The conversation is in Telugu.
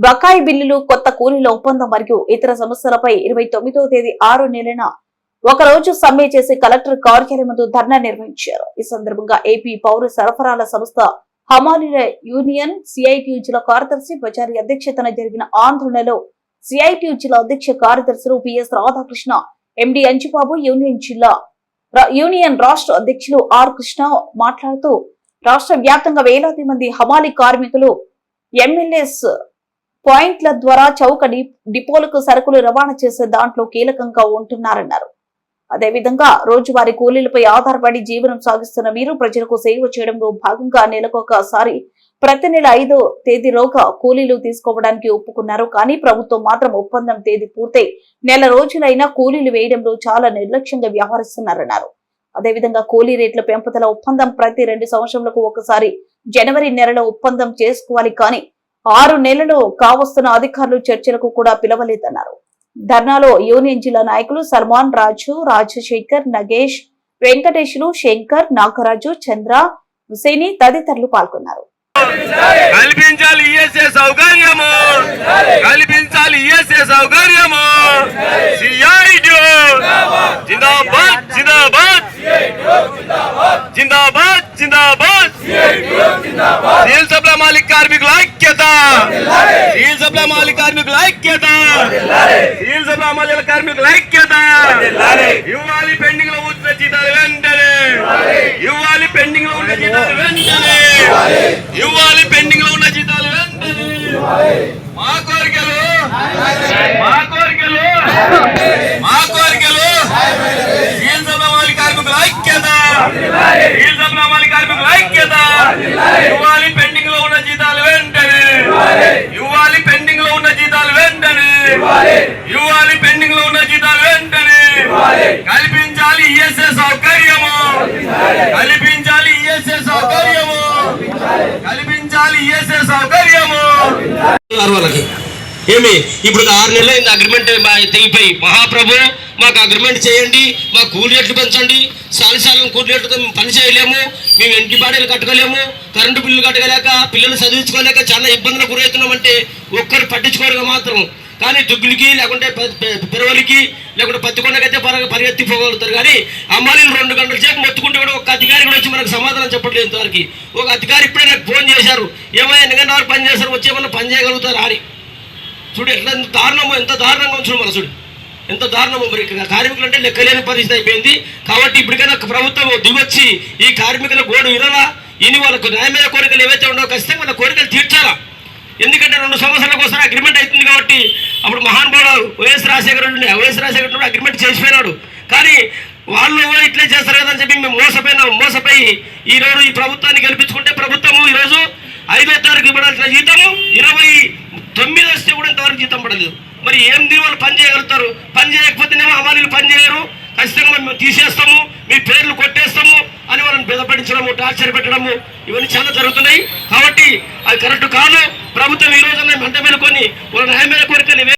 బకాయి బిల్లులు, కొత్త కూలీల ఒప్పందం మరియు ఇతర సమస్యలపై 29వ తేదీ 6 నెలన ఒకరోజు సమ్మె చేసి కలెక్టర్ కార్యాలయం ముందు ధర్నా నిర్వహించారు. ఈ సందర్భంగా ఏపీ పౌర సరఫరాల సంస్థ హమాలీల యూనియన్ సిఐటియు జిల్లా కార్యదర్శి బజారి అధ్యక్షతన జరిగిన ఆందోళనలో సిఐటియు జిల్లా అధ్యక్ష కార్యదర్శులు పిఎస్ రాధాకృష్ణ, ఎండి అంజుబాబు, యూనియన్ రాష్ట్ర అధ్యక్షులు ఆర్ కృష్ణ మాట్లాడుతూ రాష్ట్ర వ్యాప్తంగా వేలాది మంది హమాలీ కార్మికులు ఎంఎల్ఎస్ పాయింట్ల ద్వారా చౌక డిపోలకు సరుకులు రవాణా చేసే దాంట్లో కీలకంగా ఉంటున్నారన్నారు. అదేవిధంగా రోజువారీ కూలీలపై ఆధారపడి జీవనం సాగిస్తున్న వీరు ప్రజలకు సేవ చేయడంలో భాగంగా నెలకొకసారి ప్రతి నెల 5వ తేదీలోగా కూలీలు తీసుకోవడానికి ఒప్పుకున్నారు. కానీ ప్రభుత్వం మాత్రం ఒప్పందం తేదీ పూర్తయి నెల రోజులైనా కూలీలు వేయడంలో చాలా నిర్లక్ష్యంగా వ్యవహరిస్తున్నారన్నారు. అదేవిధంగా కూలీ రేట్ల పెంపుదల ఒప్పందం ప్రతి 2 సంవత్సరాలకు ఒకసారి జనవరి నెలలో ఒప్పందం చేసుకోవాలి. కానీ 6 నెలలు కావస్తున్న అధికారులు చర్చలకు కూడా పిలవలేదన్నారు. ధర్నాలో యూనియన్ జిల్లా నాయకులు సల్మాన్, రాజు, రాజశేఖర్, నగేష్, వెంకటేశ్లు, శంకర్, నాగరాజు, చంద్ర, హుసేని తదితరులు పాల్గొన్నారు. కల్పించాలి ఈఎస్ఏ సౌకర్యము, కల్పించాలి ఈఎస్ఏ సౌకర్యము. సిఐటియు జిందాబాద్, జిందాబాద్, జిందాబాద్, జిందాబాద్. స్టీల్ సప్లై మాలిక్ కార్మికుల ఐక్యత, స్టీల్ సప్లై మాలిక్ కార్మికుల ఐక్యత, స్టీల్ సప్లై మాలిక్ కార్మికుల ఐక్యత. ఇవ్వాలి పెండింగ్ లో ఉన్న జీతాలు వెంటనే, ఇవ్వాలి పెండింగ్ లో ఉన్న జీతాలు వెంటనే, ఇవ్వాలి పెండింగ్ లో ఉన్న జీతాలు వెంటనే. మా కోరికలు, మా కోరికలు, మా కోరికలు. స్టీల్ సప్లై మాలిక్ కార్మికుల ఐక్యత, స్టీల్ సప్లై మాలిక్ కార్మికుల ఐక్యత. ఇవ్వాలి పెండింగ్ లో ఉన్న జీతాలు వెంటనే, ఇవ్వాలి పెండింగ్ లో ఉన్న జీతాలు వెంటనే, ఇవ్వాలి పెండింగ్ లో ఉన్న జీతాలు వెంటనే. కల్పించాలి ఈఎస్ఏ సౌకర్యము, కల్పించాలి ఈఎస్ఏ సౌకర్యము, కల్పించాలి ఈఎస్ఏ సౌకర్యము. ఏమి ఇప్పుడు 6 నెలలు అగ్రిమెంట్ తెగిపోయి, మహాప్రభు మాకు అగ్రిమెంట్ చేయండి, మా కూలి రేట్లు పెంచండి, సాలిసాలం కూలి రేట్లతో మేము పని చేయలేము, మేము ఇంటి బాడీలు కట్టుకోలేము, కరెంటు బిల్లు కట్టగలేక, పిల్లలు చదివించుకోలేక చాలా ఇబ్బందులు గురవుతున్నామంటే ఒక్కరు పట్టించుకోరుగా మాత్రం. కానీ దుగ్గులకి లేకుంటే పెరవలికి లేకుంటే పత్తికొండకైతే పరిగెత్తిపోగలుగుతారు. కానీ అమ్మాయిలు 2 గంటల సేపు మొత్తుకుంటే కూడా ఒక అధికారి కూడా వచ్చి మనకు సమాధానం చెప్పట్లేదు. ఇంతవరకు ఒక అధికారి ఇప్పుడే నాకు ఫోన్ చేశారు, ఏమైనా ఎన్ని గంటల వరకు పని చేస్తారు, వచ్చేమన్నా పని చేయగలుగుతారు అని. చూడు ఎట్లా దారుణమో, ఎంత దారుణంగా ఉంచడం మన చూడు ఎంత దారుణమో. మరి కార్మికులు అంటే లెక్కలేని పరిస్థితి అయిపోయింది. కాబట్టి ఇప్పటికైనా ప్రభుత్వం దిగొచ్చి ఈ కార్మికుల గోడు వినరా, ఇని వాళ్ళకు న్యాయమైన కోరికలు ఏవైతే ఉండవో ఖచ్చితంగా వాళ్ళ కోరికలు తీర్చాలా. ఎందుకంటే 2 సంవత్సరాలకు ఒకసారి అగ్రిమెంట్ అవుతుంది కాబట్టి. అప్పుడు మహానుభావుడు వైఎస్ రాజశేఖర రెడ్డి అగ్రిమెంట్ చేసిపోయినాడు. కానీ వాళ్ళు ఇట్లే చేస్తారు కదా అని చెప్పి మేము మోసపోయి ఈరోజు ఈ ప్రభుత్వాన్ని గెలిపించుకుంటే ప్రభుత్వము ఈరోజు 5వ తారీఖు ఇవ్వడానికి జీతము 29 వస్తే కూడా ఇంతవరకు జీతం పడలేదు. మరి ఏం వాళ్ళు పని చేయగలుగుతారు? పని చేయకపోతేనేమో అమలు పని చేయరు, ఖచ్చితంగా మేము తీసేస్తాము, మీ పేర్లు కొట్టేస్తాము అని వాళ్ళని బెదపడించడము, టార్చర్ పెట్టడము ఇవన్నీ చాలా జరుగుతున్నాయి. కాబట్టి అది కరెక్ట్ కాదు. ప్రభుత్వం ఈ రోజున మంట మేలుకొని వాళ్ళ న్యాయమైన కోరికలు